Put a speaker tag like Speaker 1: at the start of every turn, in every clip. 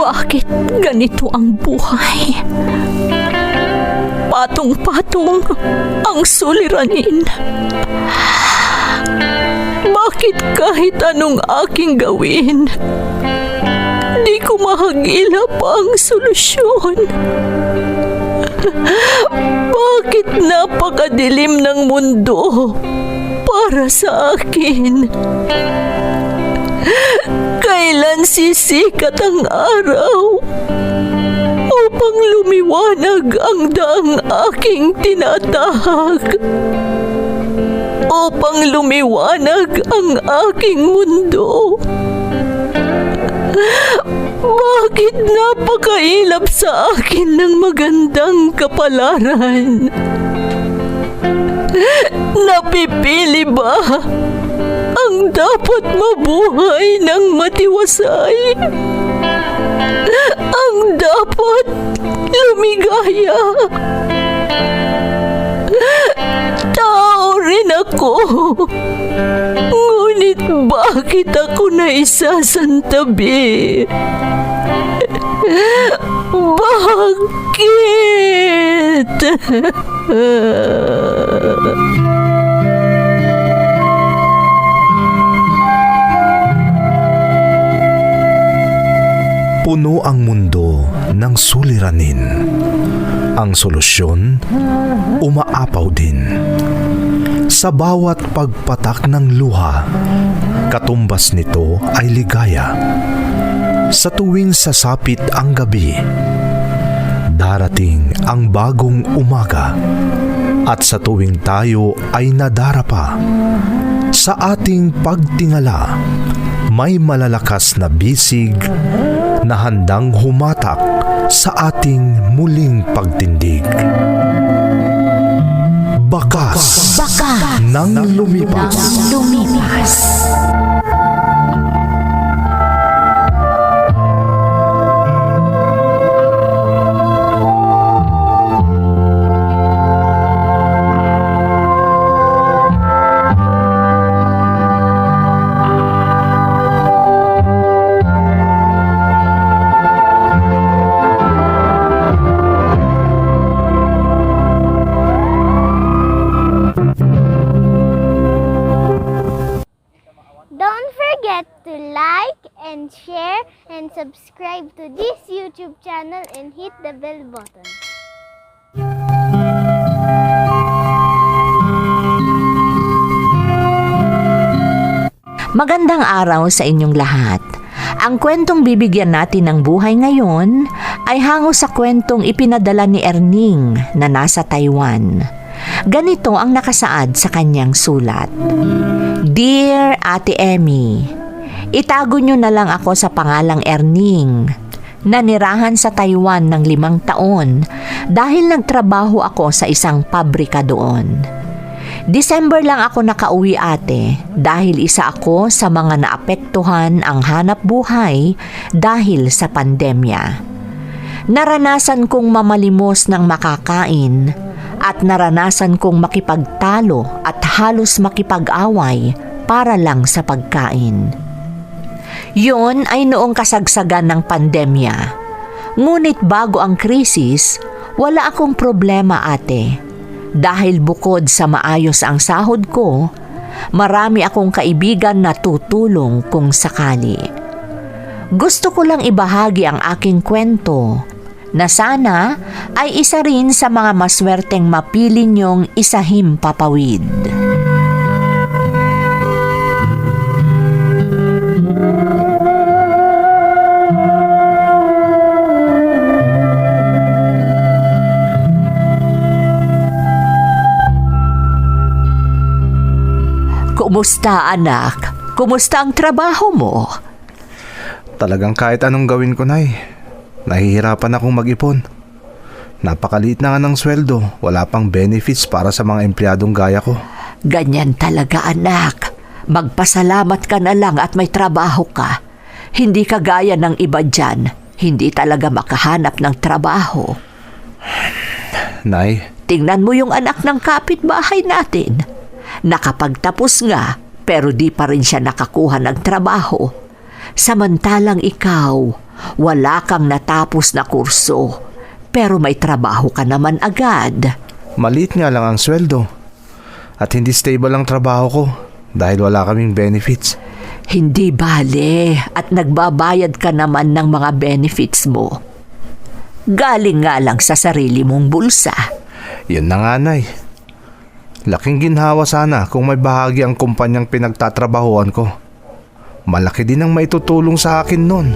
Speaker 1: Bakit ganito ang buhay? Patong-patong ang suliranin. Bakit kahit anong aking gawin, di ko mahagilap ang solusyon? Bakit napakadilim ng mundo para sa akin? Kailan sisikat ang araw upang lumiwanag ang daang aking tinatahak? Upang lumiwanag ang aking mundo? Bakit napakailap sa akin ng magandang kapalaran? Napipili ba ang dapat mabuhay ng matiwasay? Ang dapat lumigaya? Tao rin ako. Ngunit bakit ako naisasantabi? Bakit?
Speaker 2: Puno ang mundo ng suliranin. Ang solusyon, umaapaw din. Sa bawat pagpatak ng luha, katumbas nito ay ligaya. Sa tuwing sasapit ang gabi, darating ang bagong umaga. At sa tuwing tayo ay nadarapa, sa ating pagtingala, may malalakas na bisig na handang humatak sa ating muling pagtindig. Bakas ng lumipas.
Speaker 3: Don't forget to like and share and subscribe to this YouTube channel and hit the bell button.
Speaker 1: Magandang araw sa inyong lahat. Ang kwentong bibigyan natin ng buhay ngayon ay hango sa kwentong ipinadala ni Erning na nasa Taiwan. Ganito ang nakasaad sa kanyang sulat. Dear Ate Emmy, itago nyo na lang ako sa pangalang Erning. Nanirahan sa Taiwan ng 5 taon dahil nagtrabaho ako sa isang pabrika doon. December lang ako nakauwi ate dahil isa ako sa mga naapektuhan ang hanap buhay dahil sa pandemya. Naranasan kong mamalimos ng makakain at naranasan kong makipagtalo at halos makipag-away para lang sa pagkain. Yun ay noong kasagsagan ng pandemya. Ngunit bago ang krisis, wala akong problema ate. Dahil bukod sa maayos ang sahod ko, marami akong kaibigan na tutulong kung sakali. Gusto ko lang ibahagi ang aking kwento na sana ay isa rin sa mga maswerteng mapili niyong isahim papawid. Kumusta anak? Kumusta ang trabaho mo?
Speaker 2: Talagang kahit anong gawin ko, Nay. Nahihirapan akong mag-ipon. Napakaliit na nga ng sweldo. Wala pang benefits para sa mga empleyadong gaya ko.
Speaker 1: Ganyan talaga anak. Magpasalamat ka na lang at may trabaho ka. Hindi ka gaya ng iba dyan. Hindi talaga makahanap ng trabaho.
Speaker 2: Nay,
Speaker 1: Tingnan mo yung anak ng kapitbahay natin. Nakapagtapos nga, pero di pa rin siya nakakuha ng trabaho. Samantalang ikaw, wala kang natapos na kurso, pero may trabaho ka naman agad.
Speaker 2: Maliit nga lang ang sweldo. At hindi stable ang trabaho ko dahil wala kaming benefits.
Speaker 1: Hindi bale at nagbabayad ka naman ng mga benefits mo. Galing nga lang sa sarili mong bulsa.
Speaker 2: Yun na nga, Nay. Laking ginhawa sana kung may bahagi ang kumpanyang pinagtatrabahuan ko. Malaki din ang maitutulong sa akin nun.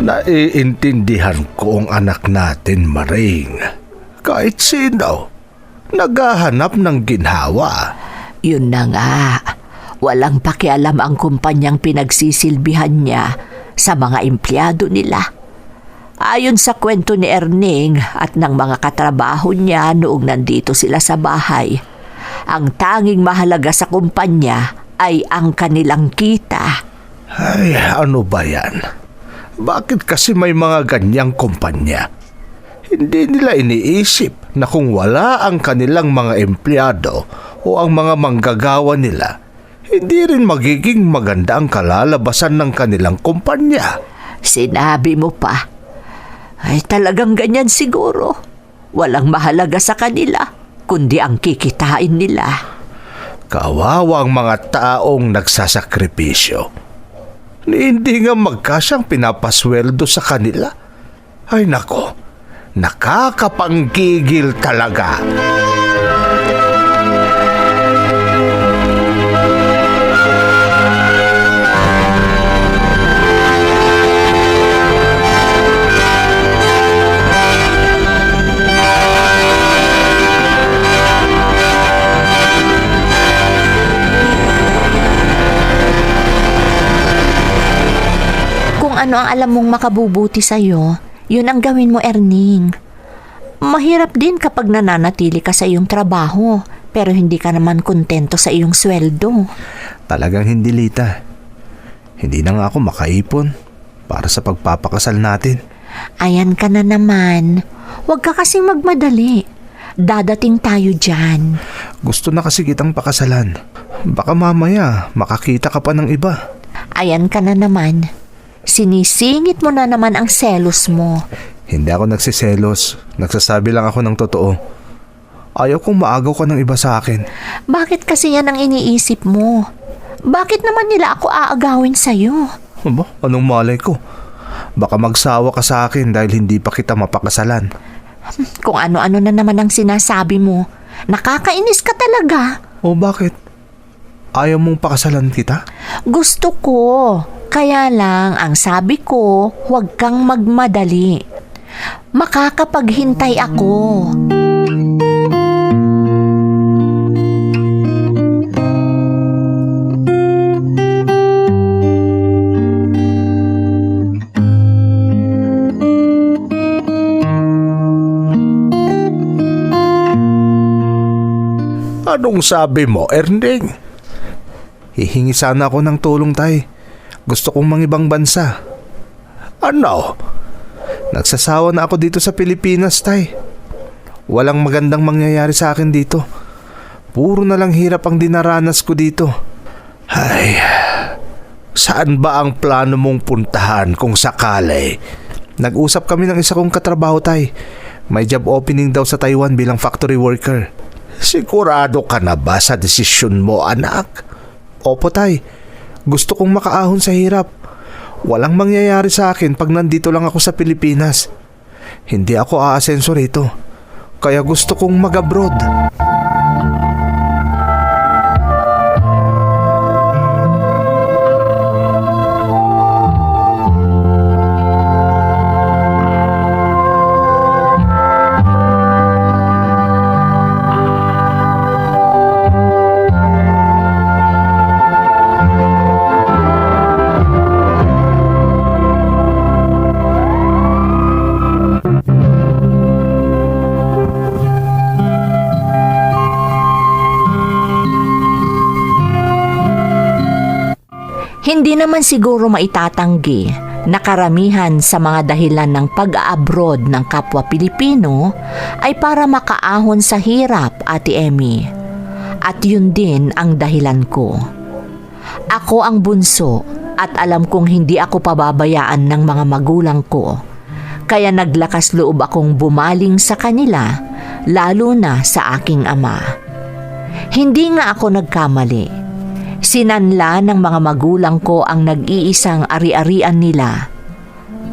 Speaker 2: Naiintindihan ko ang anak natin, Maring. Kahit sino, naghahanap ng ginhawa.
Speaker 1: Yun na nga, walang pakialam ang kumpanyang pinagsisilbihan niya sa mga empleyado nila. Ayon sa kwento ni Erning at ng mga katrabaho niya noong nandito sila sa bahay, ang tanging mahalaga sa kumpanya ay ang kanilang kita.
Speaker 2: Ay, ano ba yan? Bakit kasi may mga ganyang kumpanya? Hindi nila iniisip na kung wala ang kanilang mga empleyado o ang mga manggagawa nila, hindi rin magiging maganda ang kalalabasan ng kanilang kumpanya.
Speaker 1: Sinabi mo pa. Ay talagang ganyan siguro. Walang mahalaga sa kanila, kundi ang kikitain nila.
Speaker 2: Kawawa ang mga taong nagsasakripisyo. Hindi nga magkasyang pinapasweldo sa kanila. Ay nako, nakakapanggigil talaga.
Speaker 1: Ano ang alam mong makabubuti sa'yo, yun ang gawin mo, Erning. Mahirap din kapag nananatili ka sa iyong trabaho, pero hindi ka naman kontento sa iyong sweldo.
Speaker 2: Talagang hindi, Lita. Hindi na nga ako makaipon para sa pagpapakasal natin.
Speaker 1: Ayan ka na naman. Huwag ka kasing magmadali. Dadating tayo dyan.
Speaker 2: Gusto na kasi kitang pakasalan. Baka mamaya makakita ka pa ng iba.
Speaker 1: Ayan ka na naman. Sinisingit mo na naman ang selos mo.
Speaker 2: Hindi ako nagsiselos. Nagsasabi lang ako ng totoo. Ayaw kong maagaw ka ng iba sa akin.
Speaker 1: Bakit kasi yan ang iniisip mo? Bakit naman nila ako aagawin sa'yo?
Speaker 2: Aba, anong malay ko? Baka magsawa ka sa akin dahil hindi pa kita mapakasalan.
Speaker 1: Kung ano-ano na naman ang sinasabi mo. Nakakainis ka talaga.
Speaker 2: O bakit? Ayaw mong pakasalan kita?
Speaker 1: Gusto ko. Kaya lang, ang sabi ko, huwag kang magmadali. Makakapaghintay ako.
Speaker 2: Anong sabi mo, Erning? Hihingi sana ako ng tulong, tay. Gusto kong mangibang bansa. Ano? Nagsasawa na ako dito sa Pilipinas, tay. Walang magandang mangyayari sa akin dito. Puro na lang hirap ang dinaranas ko dito. Ay, saan ba ang plano mong puntahan kung sakali? Nag-usap kami ng isa kong katrabaho, tay. May job opening daw sa Taiwan bilang factory worker. Sigurado ka na ba sa desisyon mo, anak? Opo, tay. Gusto kong makaahon sa hirap. Walang mangyayari sa akin pag nandito lang ako sa Pilipinas. Hindi ako aasenso rito. Kaya gusto kong mag-abroad.
Speaker 1: Hindi naman siguro maitatanggi na karamihan sa mga dahilan ng pag-a-abroad ng kapwa Pilipino ay para makaahon sa hirap, Ate Emmy. At yun din ang dahilan ko. Ako ang bunso at alam kong hindi ako pababayaan ng mga magulang ko. Kaya naglakas loob akong bumaling sa kanila, lalo na sa aking ama. Hindi nga ako nagkamali. Sinanla ng mga magulang ko ang nag-iisang ari-arian nila,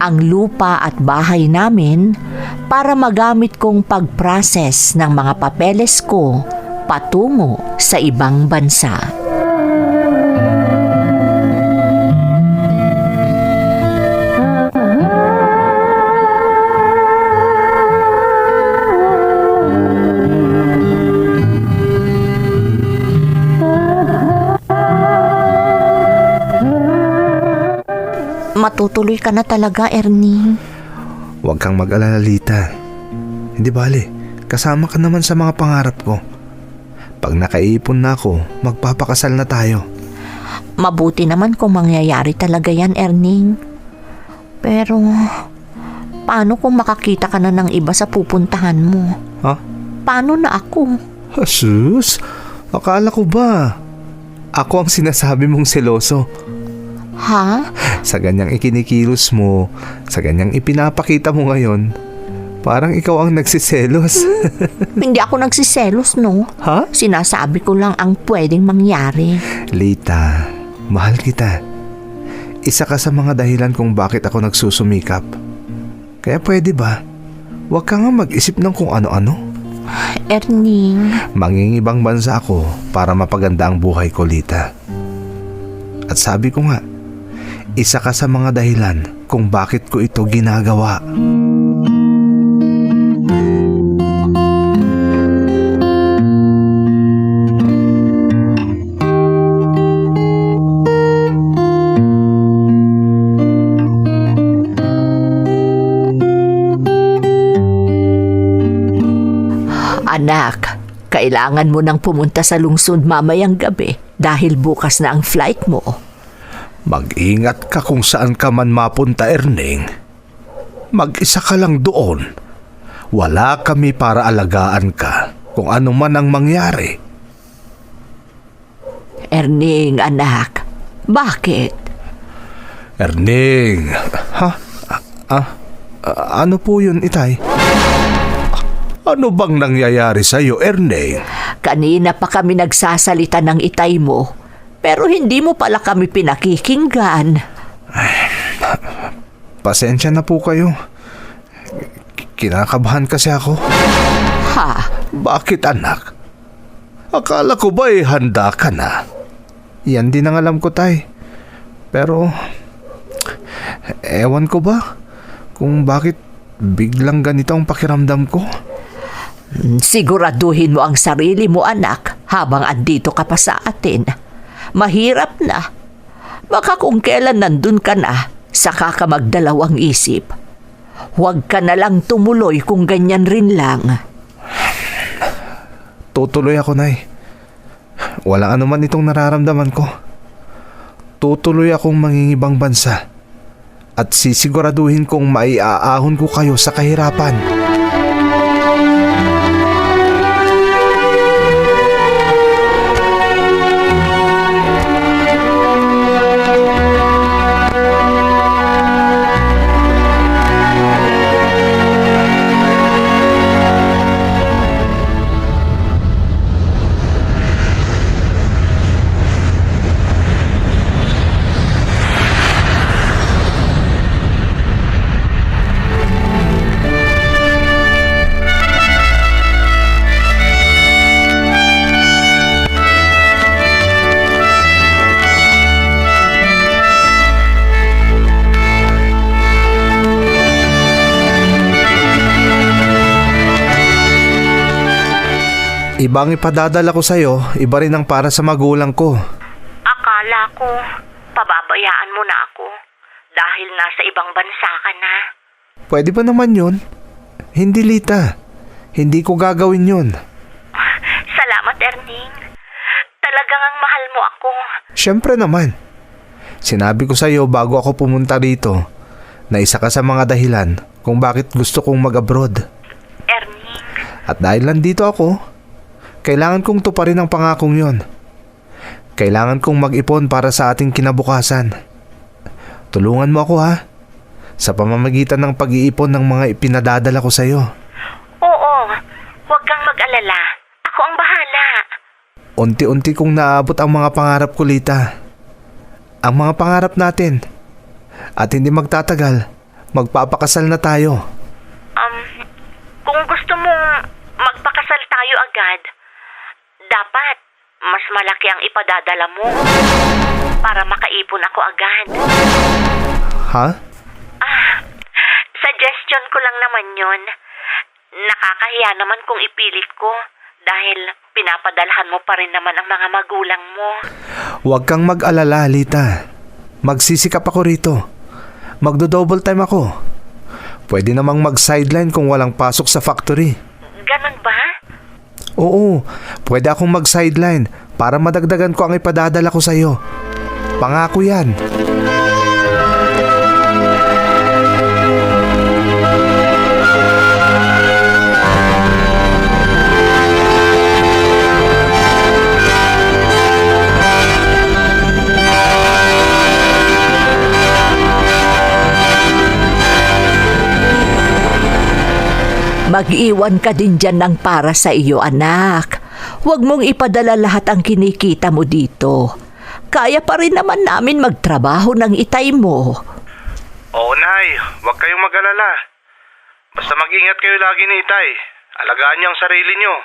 Speaker 1: ang lupa at bahay namin, para magamit kong pag-process ng mga papeles ko patungo sa ibang bansa. Matutuloy ka na talaga, Ernie.
Speaker 2: Huwag kang mag-alala, Lita. Hindi bale, kasama ka naman sa mga pangarap ko. Pag nakaipon na ako, magpapakasal na tayo.
Speaker 1: Mabuti naman kung mangyayari talaga yan, Ernie. Pero, paano kung makakita ka na ng iba sa pupuntahan mo?
Speaker 2: Ha?
Speaker 1: Paano na ako?
Speaker 2: Sus, akala ko ba? Ako ang sinasabi mong seloso.
Speaker 1: Ha?
Speaker 2: Sa ganyang ikinikilos mo, sa ganyang ipinapakita mo ngayon, parang ikaw ang nagsiselos.
Speaker 1: Hindi ako nagsiselos, no?
Speaker 2: Ha?
Speaker 1: Sinasabi ko lang ang pwedeng mangyari.
Speaker 2: Lita, mahal kita. Isa ka sa mga dahilan kung bakit ako nagsusumikap. Kaya pwede ba? Huwag ka nga mag-isip ng kung ano-ano.
Speaker 1: Ernie.
Speaker 2: Mangingibang bansa ako para mapaganda ang buhay ko, Lita. At sabi ko nga, isa ka sa mga dahilan kung bakit ko ito ginagawa.
Speaker 1: Anak, kailangan mo nang pumunta sa lungsod mamayang gabi dahil bukas na ang flight mo.
Speaker 2: Mag-ingat ka kung saan ka man mapunta, Erning. Mag-isa ka lang doon. Wala kami para alagaan ka kung ano man ang mangyari.
Speaker 1: Erning, anak, bakit?
Speaker 2: Erning, ha? Ano po yun, Itay? Ano bang nangyayari sa'yo, Erning?
Speaker 1: Kanina pa kami nagsasalita ng itay mo, pero hindi mo pala kami pinakikinggan.
Speaker 2: Pasensya na po kayo. Kinakabahan kasi ako.
Speaker 1: Ha?
Speaker 2: Bakit, anak? Akala ko ba handa ka na? Yan din ang alam ko, Tay. Pero, ewan ko ba kung bakit biglang ganito ang pakiramdam ko?
Speaker 1: Siguraduhin mo ang sarili mo, anak, habang andito ka pa sa atin. Mahirap na. Baka kung kailan nandun ka na, saka ka magdalawang isip. Huwag ka na lang tumuloy kung ganyan rin lang.
Speaker 2: Tutuloy ako, Nay. Wala anuman itong nararamdaman ko. Tutuloy akong mangingibang bansa at sisiguraduhin kong maiaahon ko kayo sa kahirapan. Ibang ipadadala ko sa'yo, iba rin ang para sa magulang ko.
Speaker 1: Akala ko, pababayaan mo na ako dahil nasa ibang bansa ka na.
Speaker 2: Pwede ba naman yun? Hindi, Lita. Hindi ko gagawin yun.
Speaker 1: Salamat, Erning. Talagang ang mahal mo ako.
Speaker 2: Siyempre naman. Sinabi ko sa iyo bago ako pumunta rito na isa ka sa mga dahilan kung bakit gusto kong mag-abroad.
Speaker 4: Erning,
Speaker 2: At dahil nandito ako, kailangan kong tuparin ang pangakong yon. Kailangan kong mag-ipon para sa ating kinabukasan. Tulungan mo ako ha, sa pamamagitan ng pag-iipon ng mga ipinadadala ko sa iyo.
Speaker 4: oo, huwag kang mag-alala. Ako ang bahala.
Speaker 2: Unti-unti kong naabot ang mga pangarap ko, Lita. Ang mga pangarap natin. At hindi magtatagal, magpapakasal na tayo.
Speaker 4: Kung gusto mong magpakasal tayo agad, dapat mas malaki ang ipadadala mo para makaipon ako agad.
Speaker 2: Ha?
Speaker 4: Suggestion ko lang naman yon. Nakakahiya naman kung ipilit ko dahil pinapadalhan mo pa rin naman ang mga magulang mo.
Speaker 2: Huwag kang mag-alala, Lita. Magsisikap ako rito. Magdo-double time ako. Pwede namang mag-sideline kung walang pasok sa factory.
Speaker 4: Ganon ba?
Speaker 2: Oo, pwede akong mag-sideline para madagdagan ko ang ipadadala ko sa iyo. Pangako yan.
Speaker 1: Mag-iwan ka din dyan ng para sa iyo, anak. Huwag mong ipadala lahat ang kinikita mo dito. Kaya pa rin naman namin magtrabaho ng itay mo.
Speaker 2: Oo, Nay. Huwag kayong mag-alala. Basta mag-ingat kayo lagi ni Itay. Alagaan niyo ang sarili niyo.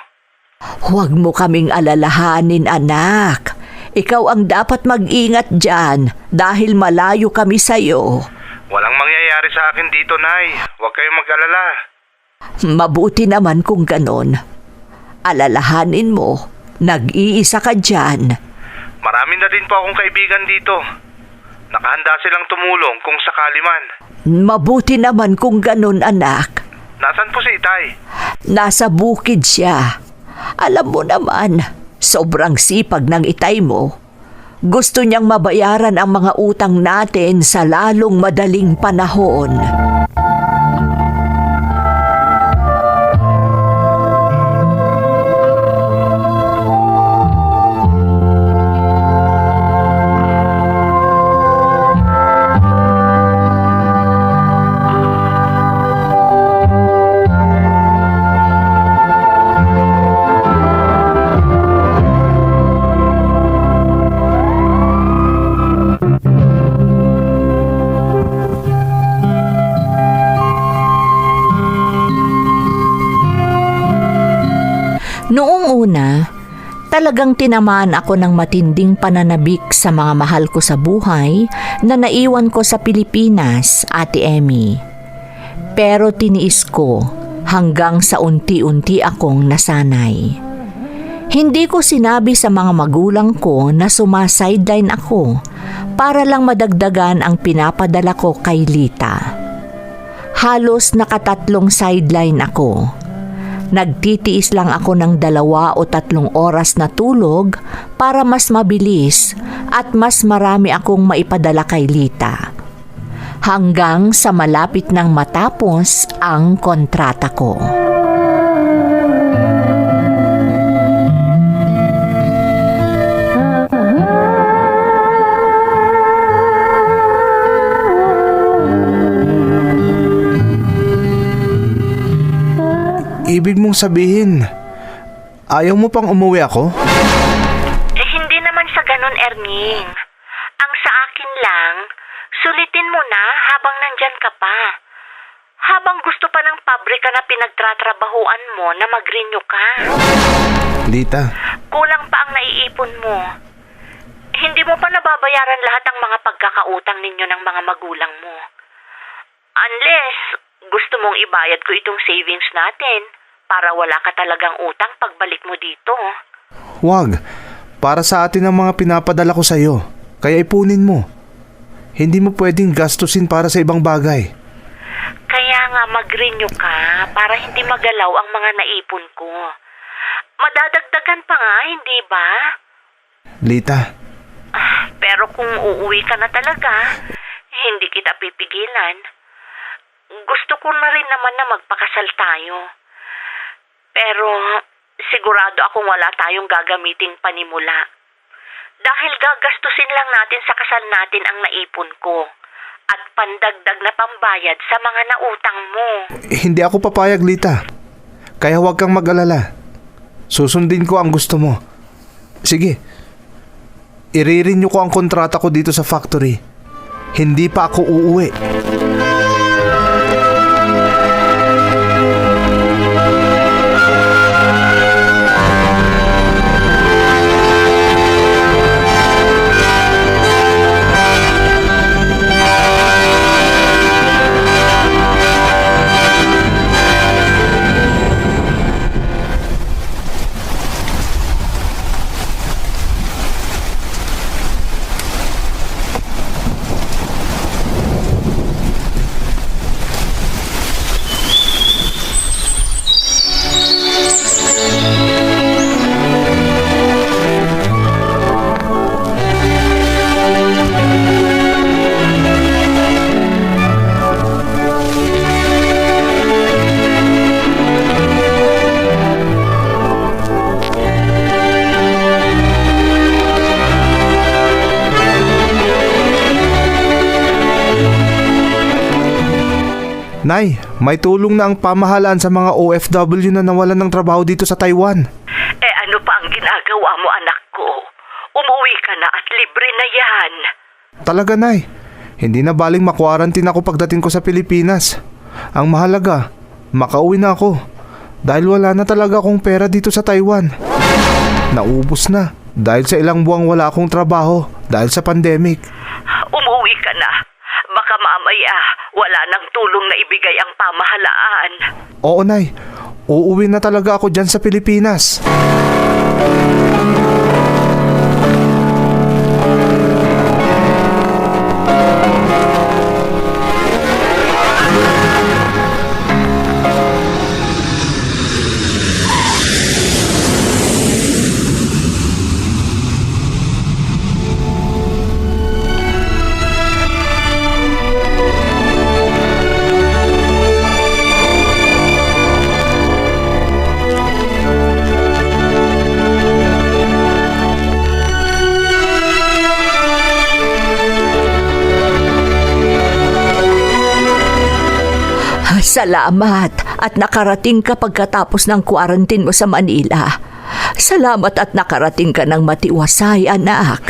Speaker 1: Huwag mo kaming alalahanin, anak. Ikaw ang dapat mag-ingat dyan dahil malayo kami sa'yo.
Speaker 2: Walang mangyayari sa akin dito, Nay. Huwag kayong mag-alala.
Speaker 1: Mabuti naman kung ganon. Alalahanin mo, nag-iisa ka dyan.
Speaker 2: Marami na din po akong kaibigan dito. Nakahanda silang tumulong kung sakali man.
Speaker 1: Mabuti naman kung ganon, anak.
Speaker 2: Nasaan po si Itay?
Speaker 1: Nasa bukid siya. Alam mo naman, sobrang sipag ng itay mo. Gusto niyang mabayaran ang mga utang natin sa lalong madaling panahon. Noong una, talagang tinamaan ako ng matinding pananabik sa mga mahal ko sa buhay na naiwan ko sa Pilipinas, Ate Emmy. Pero tiniis ko hanggang sa unti-unti akong nasanay. Hindi ko sinabi sa mga magulang ko na sumasideline ako para lang madagdagan ang pinapadala ko kay Lita. Halos nakatatlong sideline ako. Nagtitiis lang ako ng 2 o 3 oras na tulog para mas mabilis at mas marami akong maipadala kay Lita. Hanggang sa malapit nang matapos ang kontrata ko.
Speaker 2: Ibig mong sabihin, ayaw mo pang umuwi ako?
Speaker 4: Hindi naman sa ganun, Erning. Ang sa akin lang, sulitin mo na habang nandyan ka pa. Habang gusto pa ng pabrika na pinagtratrabahuan mo na mag-renew ka.
Speaker 2: Lita,
Speaker 4: Kulang pa ang naiipon mo. Hindi mo pa nababayaran lahat ang mga pagkakautang ninyo ng mga magulang mo. Unless gusto mong ibayad ko itong savings natin para wala ka talagang utang pagbalik mo dito.
Speaker 2: wag. Para sa atin ang mga pinapadala ko sa iyo. Kaya ipunin mo. Hindi mo pwedeng gastusin para sa ibang bagay.
Speaker 4: Kaya nga mag-renew ka para hindi magalaw ang mga naipon ko. Madadagdagan pa nga, hindi ba?
Speaker 2: Lita,
Speaker 4: Pero kung uuwi ka na talaga, hindi kita pipigilan. Gusto ko na rin naman na magpakasal tayo. Pero sigurado akong wala tayong gagamiting panimula. Dahil gagastusin lang natin sa kasal natin ang naipon ko at pandagdag na pambayad sa mga nautang mo.
Speaker 2: Hindi ako papayag, Lita. Kaya huwag kang mag-alala. Susundin ko ang gusto mo. Sige. I-renew ko ang kontrata ko dito sa factory. Hindi pa ako uuwi. Nay, may tulong na ang pamahalaan sa mga OFW na nawalan ng trabaho dito sa Taiwan.
Speaker 4: Ano pa ang ginagawa mo, anak ko? Umuwi ka na at libre na yan.
Speaker 2: Talaga, Nay. Hindi na baling makwarantin ako pagdating ko sa Pilipinas. Ang mahalaga, makauwi na ako. Dahil wala na talaga akong pera dito sa Taiwan. Naubos na dahil sa ilang buwang wala akong trabaho dahil sa pandemic.
Speaker 4: Umuwi ka na. Baka mamaya wala nang tulong na ibigay ang pamahalaan.
Speaker 2: Oo, Nay. Uuwi na talaga ako dyan sa Pilipinas.
Speaker 1: Salamat at nakarating ka pagkatapos ng quarantine mo sa Manila. Salamat at nakarating ka ng matiwasay, anak.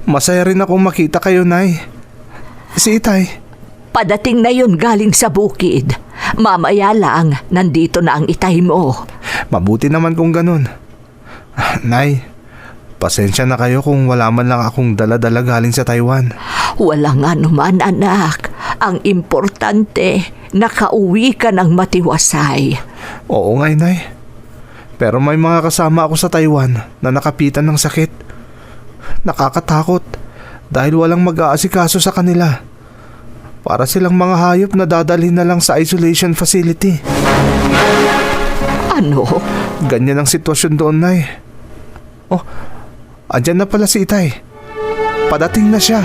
Speaker 2: Masaya rin akong makita kayo, Nay. Si Itay.
Speaker 1: Padating na yun galing sa bukid. Mamaya lang, nandito na ang itay mo.
Speaker 2: Mabuti naman kung ganun. Nay, pasensya na kayo kung wala man lang akong dala-dala galing sa Taiwan.
Speaker 1: Walang anuman, anak. Ang importante, nakauwi ka ng matiwasay.
Speaker 2: Oo nga, Nay. Pero may mga kasama ako sa Taiwan na nakapitan ng sakit. Nakakatakot dahil walang mag-aasikaso sa kanila. Para silang mga hayop na dadalhin na lang sa isolation facility.
Speaker 1: Ano?
Speaker 2: Ganyan ang sitwasyon doon, Nay. Oh, andyan na pala si Itay. Padating na siya.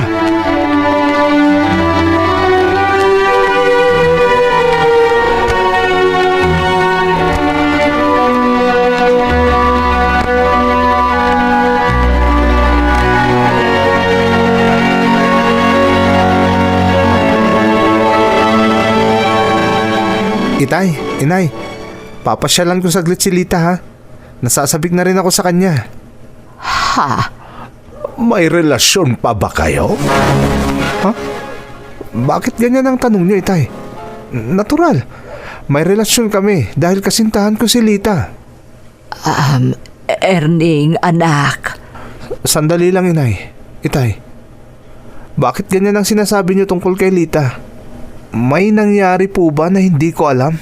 Speaker 2: Itay, Inay, papasyalan ko saglit si Lita, ha? Nasasabik na rin ako sa kanya.
Speaker 1: Ha?
Speaker 2: May relasyon pa ba kayo? Ha? Bakit ganyan ang tanong niyo, Itay? Natural. May relasyon kami dahil kasintahan ko si Lita.
Speaker 1: Erning, anak.
Speaker 2: Sandali lang, Inay. Itay, bakit ganyan ang sinasabi niyo tungkol kay Lita? May nangyari po ba na hindi ko alam?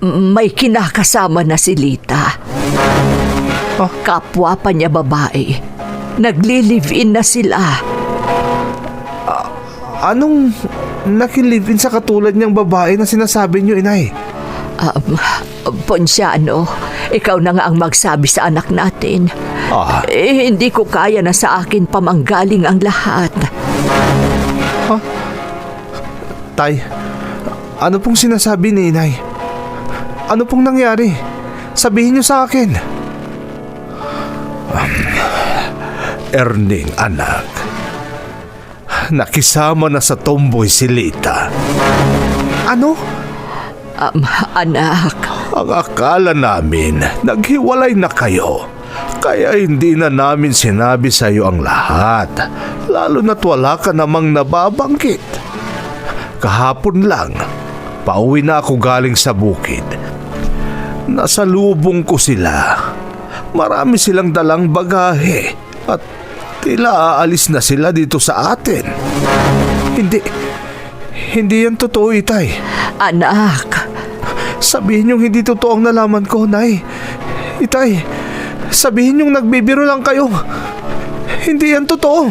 Speaker 1: May kinakasama na si Lita. Kapwa pa niya babae. Nagli-live-in na sila.
Speaker 2: Anong nakilive-in sa katulad niyang babae na sinasabi niyo, Inay?
Speaker 1: Ponsyano, Ikaw na nga ang magsabi sa anak natin. Hindi ko kaya na sa akin pamanggaling ang lahat.
Speaker 2: Tay, ano pong sinasabi ni Inay? Ano pong nangyari? Sabihin niyo sa akin. Erning, anak. Nakisama na sa tomboy si Lita. Ano?
Speaker 1: Anak.
Speaker 2: Ang akala namin, naghiwalay na kayo. Kaya hindi na namin sinabi sa iyo ang lahat. Lalo na't wala ka namang nababanggit. Kahapon lang, pauwi na ako galing sa bukid. Nasa lubong ko sila. Marami silang dalang bagahe at tila aalis na sila dito sa atin. Hindi yan totoo, Itay.
Speaker 1: Anak.
Speaker 2: Sabihin niyong hindi totoo ang nalaman ko, Nay. Itay, sabihin niyong nagbibiro lang kayo. Hindi yan totoo.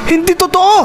Speaker 2: Hindi totoo!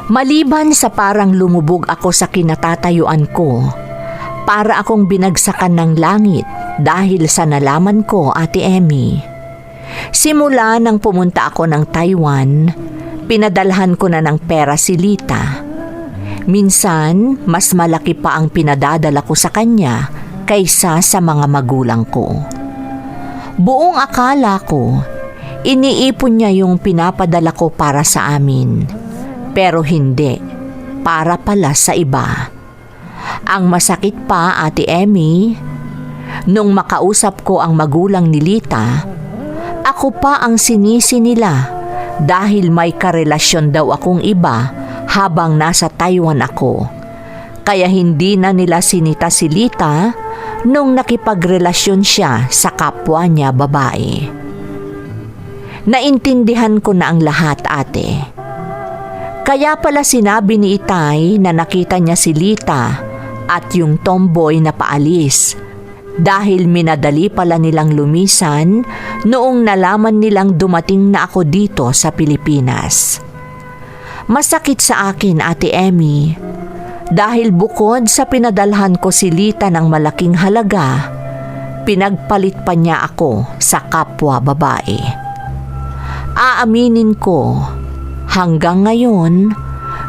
Speaker 1: Maliban sa parang lumubog ako sa kinatatayuan ko, para akong binagsakan ng langit dahil sa nalaman ko, Ate Emmy. Simula nang pumunta ako ng Taiwan, pinadalhan ko na ng pera si Lita. Minsan, mas malaki pa ang pinadadala ko sa kanya kaysa sa mga magulang ko. Buong akala ko, iniipon niya yung pinapadala ko para sa amin. Pero hindi, para pala sa iba. Ang masakit pa, Ate Emmy, nung makausap ko ang magulang ni Lita, ako pa ang sinisi nila dahil may karelasyon daw akong iba habang nasa Taiwan ako. Kaya hindi na nila sinita si Lita nung nakipagrelasyon siya sa kapwa niya babae. Naintindihan ko na ang lahat, ate. Kaya pala sinabi ni Itay na nakita niya si Lita at yung tomboy na paalis dahil minadali pala nilang lumisan noong nalaman nilang dumating na ako dito sa Pilipinas. Masakit sa akin, Ate Emmy, dahil bukod sa pinadalhan ko si Lita ng malaking halaga, pinagpalit pa niya ako sa kapwa babae. Aaminin ko, hanggang ngayon,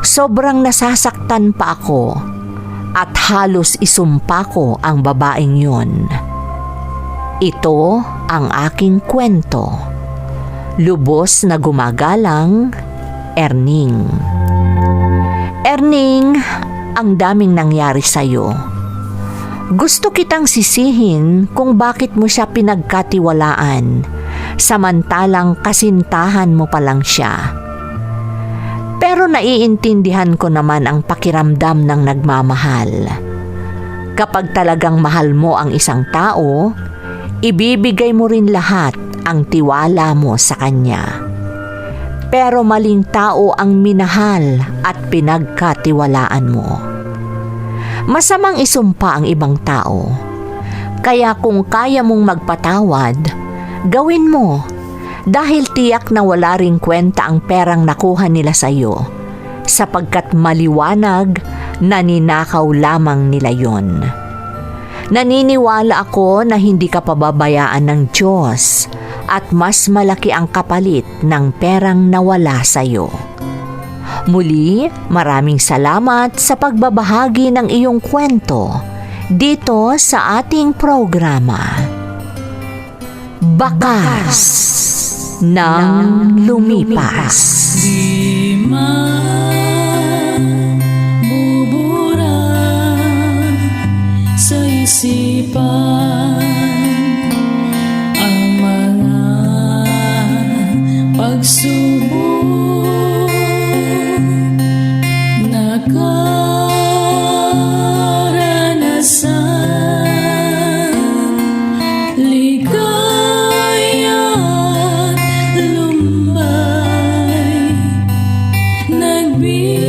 Speaker 1: sobrang nasasaktan pa ako at halos isumpa ko ang babaeng yun. Ito ang aking kwento. Lubos na gumagalang, Erning. Erning, ang daming nangyari sa'yo. Gusto kitang sisihin kung bakit mo siya pinagkatiwalaan, samantalang kasintahan mo pa lang siya. Pero naiintindihan ko naman ang pakiramdam ng nagmamahal. Kapag talagang mahal mo ang isang tao, ibibigay mo rin lahat ang tiwala mo sa kanya. Pero maling tao ang minahal at pinagkatiwalaan mo. Masamang isumpa ang ibang tao. Kaya kung kaya mong magpatawad, gawin mo. Dahil tiyak na wala ring kwenta ang perang nakuha nila sa iyo, sapagkat maliwanag na ninakaw lamang nila yon. Naniniwala ako na hindi ka pababayaan ng Diyos at mas malaki ang kapalit ng perang nawala sa iyo. Muli, maraming salamat sa pagbabahagi ng iyong kwento dito sa ating programa. Bakas ng lumipas.
Speaker 5: Di man bubura sa isipan ang mga pagsubok na karanasan. Ligaya at lumbay, nagbibigay